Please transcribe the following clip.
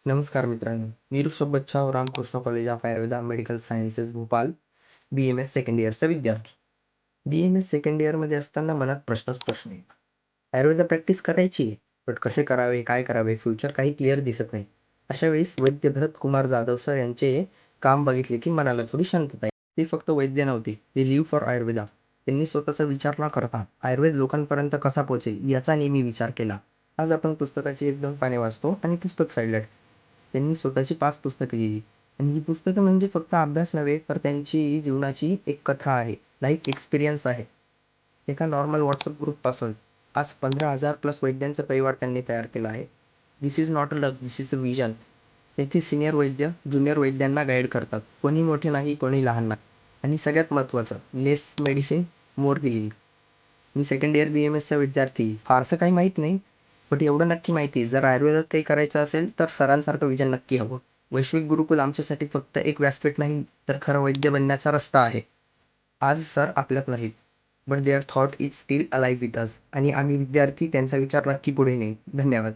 नमस्कार मित्रांनो, मी Rishabh Bachhav, Ramakrishna college of Ayurveda medical sciences Bhopal, BMS second इयरचा विद्यार्थी. BMS सेकंड इयरमध्ये असताना मनात प्रश्नच प्रश्न आहे. आयुर्वेदा प्रॅक्टिस करायची आहे, पण कसे करावे, काय करावे, फ्युचर काही क्लिअर दिसत नाही. अशा वेळेस वैद्य भरत कुमार जाधव सर यांचे काम बघितले की मनाला थोडी शांतता येते. ते फक्त वैद्य नव्हते, ते लिव्ह फॉर आयुर्वेदा. त्यांनी स्वतःचा विचार न करता आयुर्वेद लोकांपर्यंत कसा पोहोचेल याचा नेहमी विचार केला. आज आपण पुस्तकाची 1-2 पाने वाचतो आणि पुस्तक साईडला ठेवतो. त्यांनी स्वतःची 5 पुस्तकं लिहिली आणि ही पुस्तकं म्हणजे फक्त अभ्यास नव्हे, तर त्यांची जीवनाची एक कथा आहे, लाईफ एक्सपिरियन्स आहे. एका नॉर्मल WhatsApp ग्रुपपासून आज 15,000 प्लस वैद्यांचा परिवार त्यांनी तयार केला आहे. This is not a luck, this is a vision. तेथे सिनियर वैद्य ज्युनियर वैद्यांना गाईड करतात. कोणी मोठे नाही, कोणी लहान नाही. आणि सगळ्यात महत्त्वाचं, लेस मेडिसिन, मोर हिलिंग. मी सेकंड इयर BMSचा विद्यार्थी. फारसं काही माहीत नाही, बट एवढं नक्की माहिती आहे, जर आयुर्वेदात काही करायचं असेल, तर सरांसारखं विजन नक्की हवं. वैश्विक गुरुकुल आमच्यासाठी फक्त एक व्यासपीठ नाही, तर खरं वैद्य बनण्याचा रस्ता आहे. आज सर आपल्यात नाहीत, but their thought is still alive with us आणि आम्ही विद्यार्थी त्यांचा विचार नक्की पुढे नेऊ. धन्यवाद.